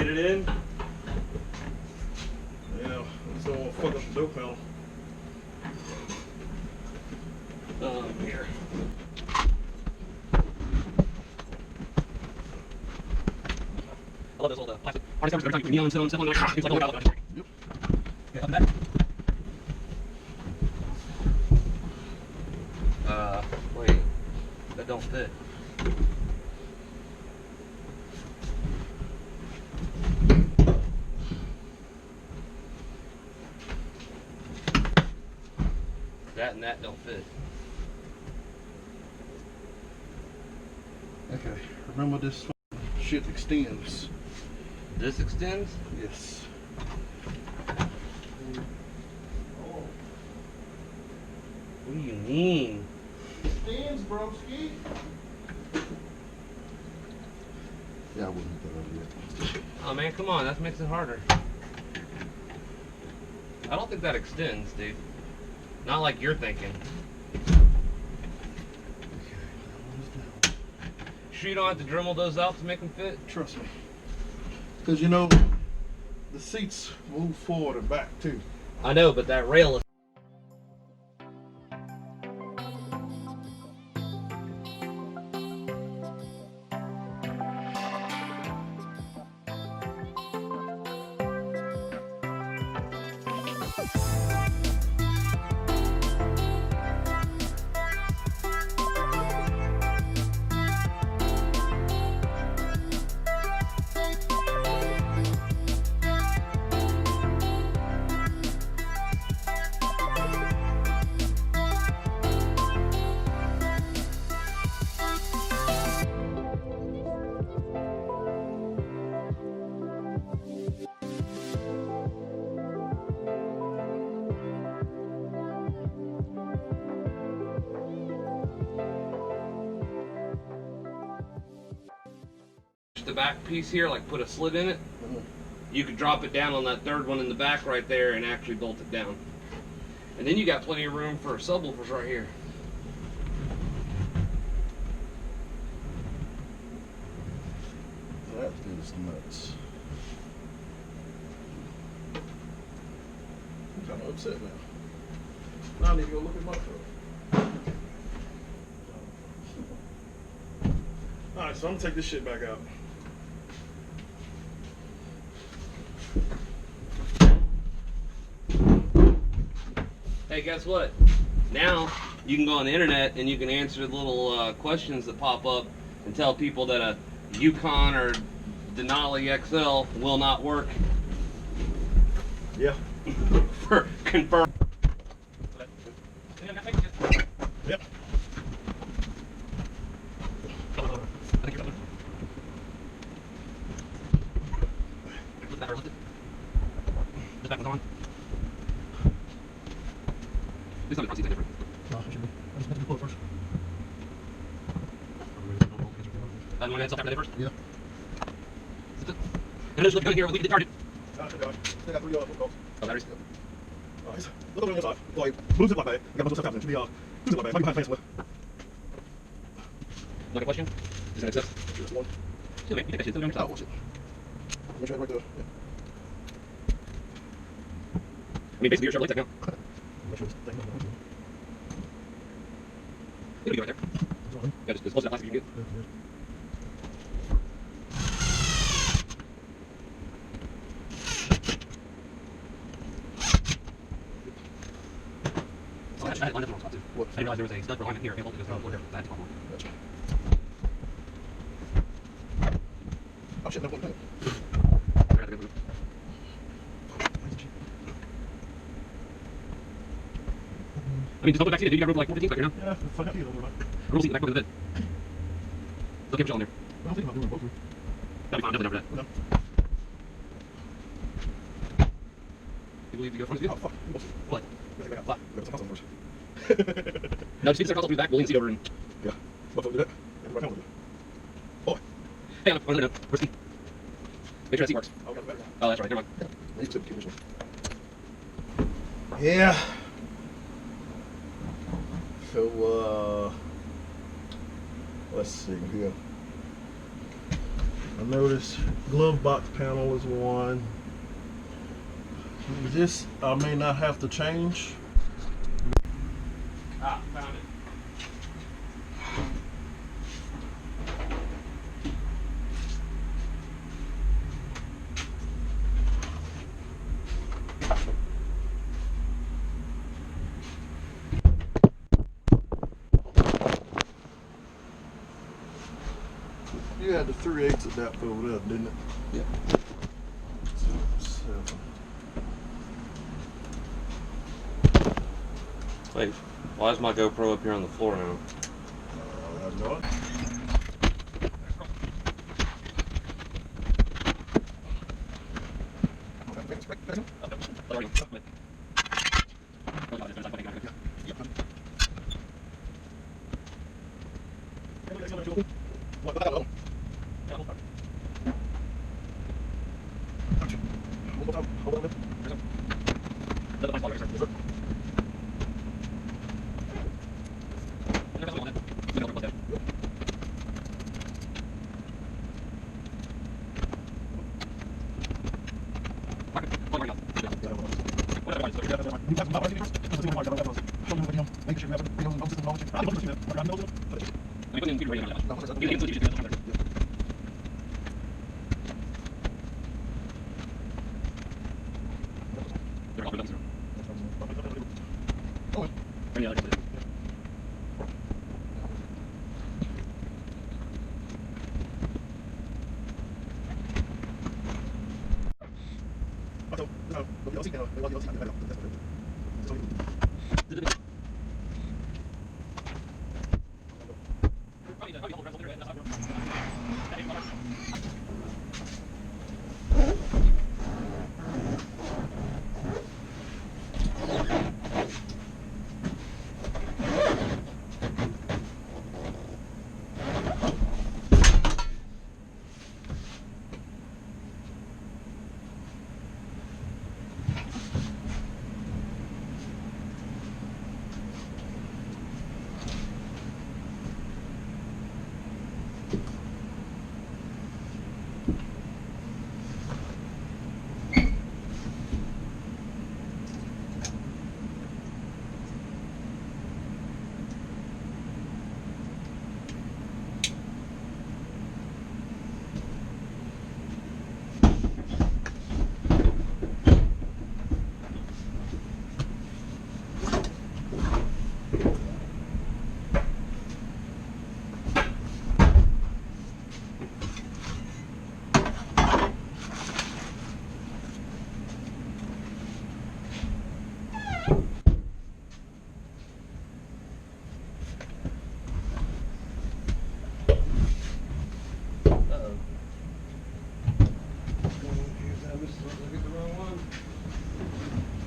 it in. Yeah, it's all fuck up the dope panel. Here. I love those little plastic harness covers. Every time you put neon stones, stuff on there, it's like, oh my god, yep. Okay, up and back. Wait, that don't fit. That and that don't fit. Okay, remember this shit extends. This extends? Yes. What do you mean? Extends, broski. Yeah, I wouldn't put that up yet. Oh man, come on, that makes it harder. I don't think that extends, dude. Not like you're thinking. Sure you don't have to Dremel those out to make them fit? Trust me. Because you know, the seats move forward and back too. I know, but that rail is... The back piece here, like put a slit in it. You could drop it down on that third one in the back right there and actually bolt it down. And then you got plenty of room for subwoofers right here. That is nuts. I'm kind of upset now. Now I need to go look at my truck. Alright, so I'm gonna take this shit back out. Hey, guess what? Now you can go on the internet and you can answer the little questions that pop up and tell people that a Yukon or Denali XL will not work. Yeah. For confirm. Yep. This back one's on. This time the front seat's different. No, it should be. I just have to pull it first. You want to head self-tapping first? Yeah. And just look good here, we can get target. Still got 3 bolts. Oh, batteries? Nice. Look on the other side. Like, blue zip like that. You got my stuff happening. It should be, 2 zip like that. Might be behind the fence with. Like a question? Does that exist? Sure, it's one. Still, man, you take that shit, still doing Oh, yourself. shit. Make sure right there. Yeah. I mean, basically, you're Chevy like now. Make sure it's thing. It'll be right there. Yeah, just as close to that plastic as you can get. Oh, I had lined up in the wrong spot too. What? I didn't realize there was a stud for alignment here. I can't hold it because there. I had to go on. Gotcha. Oh shit, no one thing. I mean, just hold it back seated, dude. You got room for like 4 15 back here now. Yeah, fuck up, you don't worry about it. Roll seat in the back of the bed. Still keep on there. I'm thinking about doing both. That'll be fine, definitely never No. that. You believe you go front of the Oh, vehicle? fuck. What? Gotta take that out. Look at some house first. No, just across the back, we'll lean the seat over and... Yeah. What do that? Yeah, right now we'll do it. Boy. Hey, on the note, where's the... Make sure that seat works. Oh, got the back now. Oh, that's right, never mind. Yeah. I need to keep this one. Yeah. So, let's see here. I noticed glove box panel is one. This I may not have to change. Ah, found it. You had the 3/8 adapter over there, didn't it? Yep. 7. Wait, why is my GoPro up here on the floor now? I know it.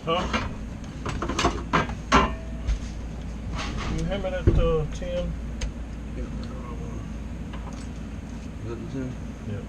Huh? You hand me that 10? Is that the 10? Yeah.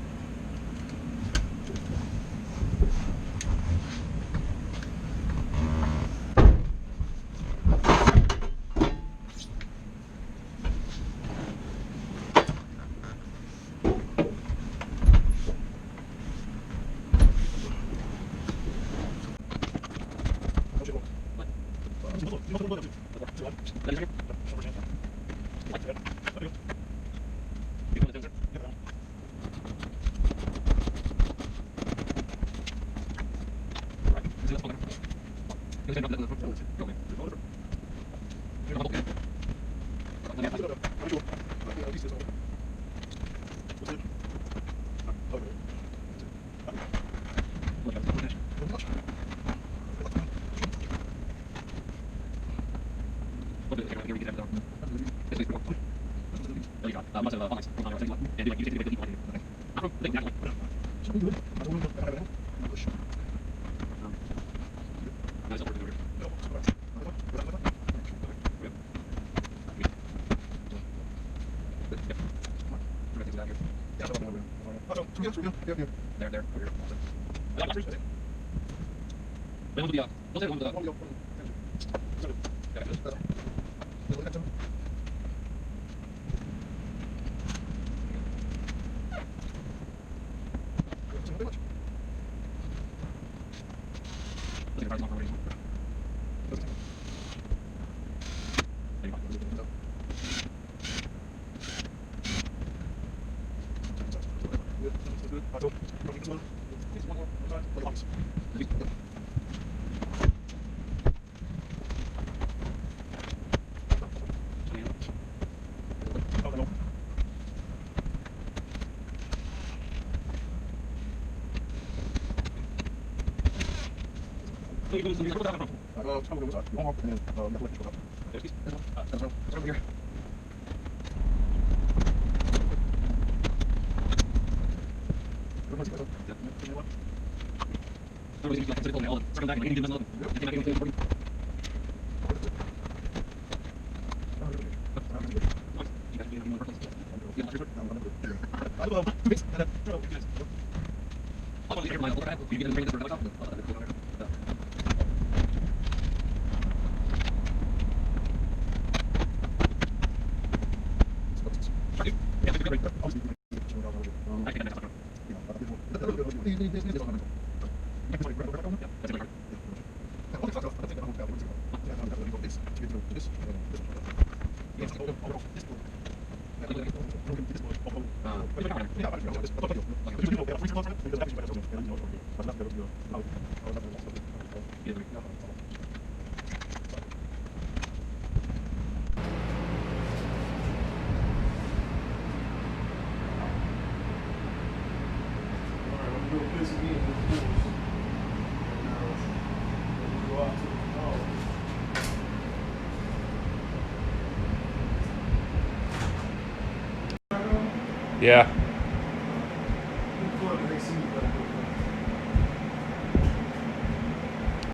Yeah.